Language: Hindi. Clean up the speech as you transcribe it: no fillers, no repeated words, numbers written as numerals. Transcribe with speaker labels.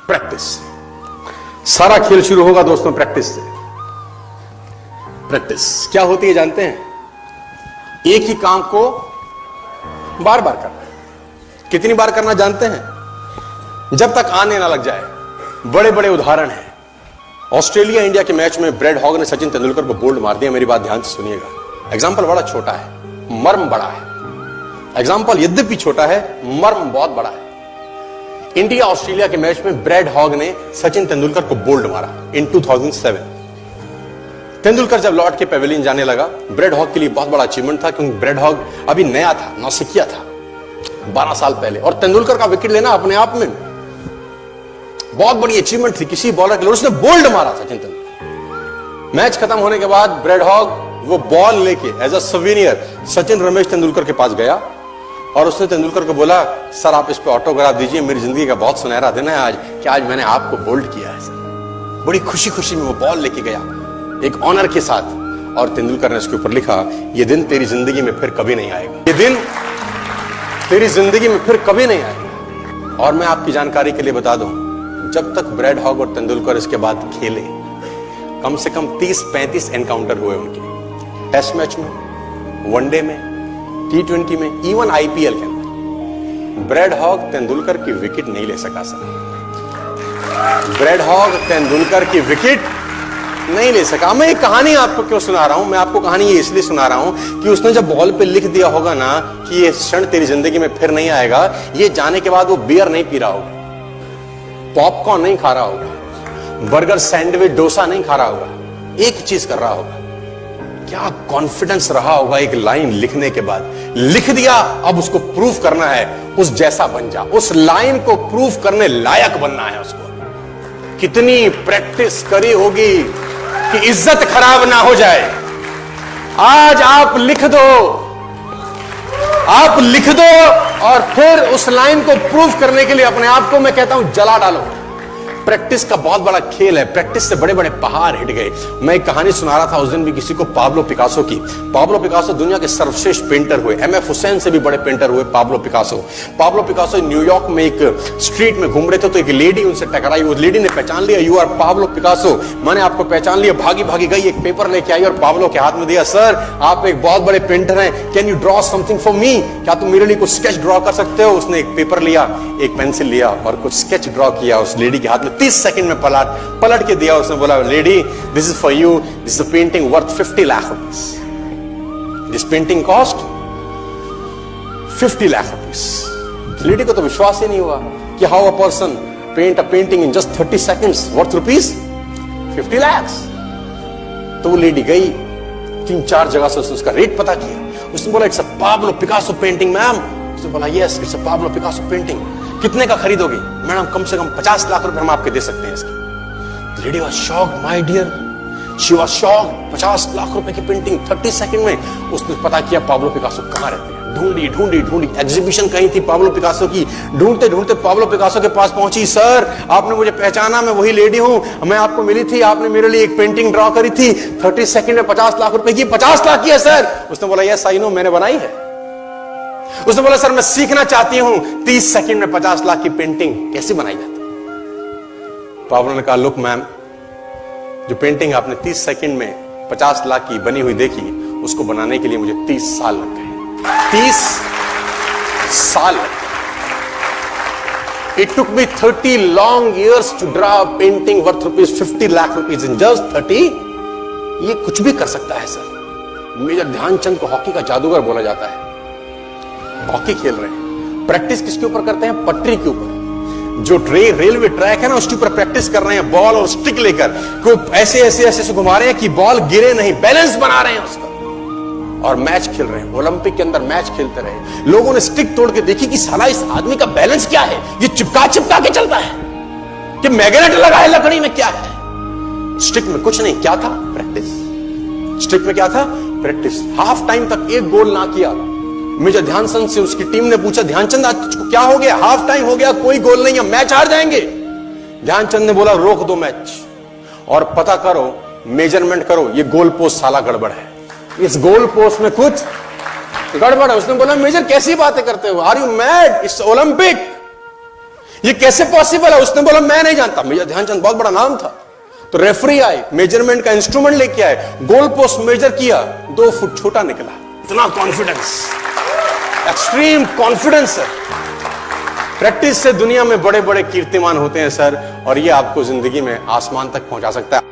Speaker 1: प्रैक्टिस। सारा खेल शुरू होगा दोस्तों प्रैक्टिस से। प्रैक्टिस क्या होती है जानते हैं? एक ही काम को बार बार करना। कितनी बार करना जानते हैं? जब तक आने ना लग जाए। बड़े बड़े उदाहरण हैं। ऑस्ट्रेलिया इंडिया के मैच में ब्रेड हॉग ने सचिन तेंदुलकर को बोल्ड मार दिया। मेरी बात ध्यान से सुनिएगा। एग्जाम्पल बड़ा छोटा है, मर्म बड़ा है। एग्जाम्पल यद्यपि छोटा है, मर्म बहुत बड़ा है। इंडिया ऑस्ट्रेलिया के मैच में ब्रेड हॉग ने सचिन तेंदुलकर को बोल्ड मारा इन 2007। तेंदुलकर जब लौट के पेविलियन जाने लगा, ब्रेड हॉग के लिए बहुत बड़ा अचीवमेंट था, क्योंकि ब्रेड हॉग अभी नया था, नौसिखिया था 12 साल पहले, और तेंदुलकर का विकेट लेना अपने आप में बहुत बड़ी अचीवमेंट थी किसी बॉलर के लिए। उसने बोल्ड मारा सचिन तेंदुलकर। मैच खत्म होने के बाद ब्रेड हॉग वो बॉल लेके as a souvenir Sachin Ramesh Tendulkar के पास गया और उसने तेंदुलकर को बोला, सर आप इस पे ऑटोग्राफ दीजिए, मेरी जिंदगी का बहुत सुनहरा दिन है आज, कि आज मैंने आपको बोल्ड किया है सर। बड़ी खुशी खुशी में वो बॉल लेके गया एक ऑनर के साथ, और तेंदुलकर ने उसके ऊपर लिखा, ये दिन तेरी जिंदगी में फिर कभी नहीं आएगा, ये दिन तेरी जिंदगी में फिर कभी नहीं आएगा। और मैं आपकी जानकारी के लिए बता दूं, जब तक ब्रेड हॉग और तेंदुलकर इसके बाद खेले, कम से कम 30-35 एनकाउंटर हुए उनके, टेस्ट मैच में, वनडे में, T20 में, इवन IPL के अंदर। ब्रेड हॉग तेंदुलकर की विकेट नहीं ले सका सर। ब्रेड हॉग तेंदुलकर की विकेट नहीं ले सका। मैं ये कहानी आपको क्यों सुना रहा हूं? मैं आपको कहानी ये इसलिए सुना रहा हूं कि उसने जब बॉल पे लिख दिया होगा ना कि ये क्षण तेरी जिंदगी में फिर नहीं आएगा, ये जाने के बाद वो बियर नहीं पी रहा होगा, पॉपकॉर्न नहीं खा रहा होगा, बर्गर सैंडविच डोसा नहीं खा रहा होगा, एक चीज कर रहा होगा। क्या कॉन्फिडेंस रहा होगा एक लाइन लिखने के बाद। लिख दिया, अब उसको प्रूफ करना है, उस जैसा बन जा। उस लाइन को प्रूफ करने लायक बनना है उसको। कितनी प्रैक्टिस करी होगी कि इज्जत खराब ना हो जाए। आज आप लिख दो, आप लिख दो, और फिर उस लाइन को प्रूफ करने के लिए अपने आप को मैं कहता हूं जला डालो। प्रैक्टिस का बहुत बड़ा खेल है। प्रैक्टिस से बड़े बड़े पहाड़ हिट गए। मैं एक कहानी सुना रहा था उस दिन भी किसी को, पाब्लो पिकासो की। पाब्लो पिकासो दुनिया के सर्वश्रेष्ठ पेंटर हुए। MF हुसैन से भी बड़े पेंटर हुए Pablo Picasso. Pablo Picasso New York में एक स्ट्रीट में घूम रहे थे, तो एक लेडी उनसे टकराई। उस लेडी ने पहचान लिया, यू आर पाब्लो पिकासो, मैंने आपको पहचान लिया। भागी भागी गई, एक पेपर लेके आई और पाब्लो के हाथ में दिया। सर आप एक बहुत बड़े पेंटर हैं, can you draw something for me? क्या तुम मेरे लिए कुछ स्केच ड्रॉ कर सकते हो? उसने एक पेपर लिया, एक पेंसिल लिया और कुछ स्केच ड्रॉ किया उस लेडी के हाथ में। 30 सेकंड में पलट के दिया। उसने बोला, lady this is for you, this is a painting worth 50 lakh rupees. This painting cost 50 lakh rupees. Lady को तो विश्वास ही नहीं हुआ कि how a person paint a painting in just 30 seconds worth rupees 50 lakh. तो वो लेडी गई, 3-4 जगह से उसने उसका रेट पता किया। उसने बोला, it's a Pablo Picasso painting ma'am. उसने बोला, yes it's a Pablo Picasso painting. कितने का खरीदोगे? मैडम कम से कम 50 लाख रुपए हम आपके दे सकते हैं इसकी। Lady was shocked, my dear, she was shocked. 50 lakh रुपए की पेंटिंग 30 सेकंड में। उसने पता किया पाब्लो पिकासो कहां रहते हैं। ढूंढी ढूंढी ढूंढी, एग्जीबिशन कहीं थी पाब्लो पिकासो की। ढूंढते ढूंढते पाब्लो पिकासो के पास पहुंची। सर आपने मुझे पहचाना, मैं वही लेडी हूं, मैं आपको मिली थी, आपने मेरे लिए एक पेंटिंग ड्रॉ करी थी 30 सेकंड में 50 लाख रुपए की। 50 लाख की है सर। उसने बोला, यस आई नो, मैंने बनाई है। उसने बोला, सर मैं सीखना चाहती हूं 30 सेकंड में 50 लाख की पेंटिंग कैसे बनाई जाती। पाब्लो ने कहा, लुक मैम, जो पेंटिंग आपने 30 सेकंड में 50 लाख की बनी हुई देखी, उसको बनाने के लिए मुझे 30 साल लग गए। 30 साल लग गए। It took me 30 long years to draw a painting worth rupees 50 lakh rupees in just 30। ये कुछ भी कर सकता है सर। मेजर ध्यानचंद को हॉकी का जादूगर बोला जाता है। हॉकी खेल रहे हैं, प्रैक्टिस किसके ऊपर करते हैं? पटरी के ऊपर। जो रेलवे ट्रैक है ना, उसके ऊपर प्रैक्टिस कर रहे हैं, बॉल और स्टिक लेकर को ऐसे ऐसे ऐसे घुमा रहे हैं कि बॉल गिरे नहीं, बैलेंस बना रहे हैं उसका, और मैच खेल रहे हैं। ओलंपिक के अंदर मैच खेलते रहे। लोगों ने स्टिक तोड़ के देखी कि साला इस आदमी का बैलेंस क्या है, ये चिपका चिपका के चलता है कि मैग्नेट लगा है लकड़ी में, क्या है? स्टिक में कुछ नहीं, क्या था? प्रैक्टिस। स्टिक में क्या था? प्रैक्टिस। हाफ टाइम तक एक गोल ना किया। मेजर ध्यानचंद से उसकी टीम ने पूछा, ध्यानचंद आज तुझको क्या हो गया? हाफ टाइम हो गया, कोई गोल नहीं है, मैच हार जाएंगे। ध्यानचंद ने बोला, रोक दो मैच और पता करो, मेजरमेंट करो, ये गोल पोस्ट साला गड़बड़ है, इस गोल पोस्ट में कुछ गड़बड़ है। उसने बोला, मेजर कैसी बातें करते हो? Are you mad? It's Olympic, ये कैसे पॉसिबल है? उसने बोला मैं नहीं जानता। मेजर ध्यानचंद बहुत बड़ा नाम था। तो रेफरी आए, मेजरमेंट का इंस्ट्रूमेंट लेके आए, गोल पोस्ट मेजर किया, 2 फुट छोटा निकला। इतना कॉन्फिडेंस, एक्सट्रीम कॉन्फिडेंस है। प्रैक्टिस से दुनिया में बड़े बड़े कीर्तिमान होते हैं सर, और ये आपको जिंदगी में आसमान तक पहुंचा सकता है।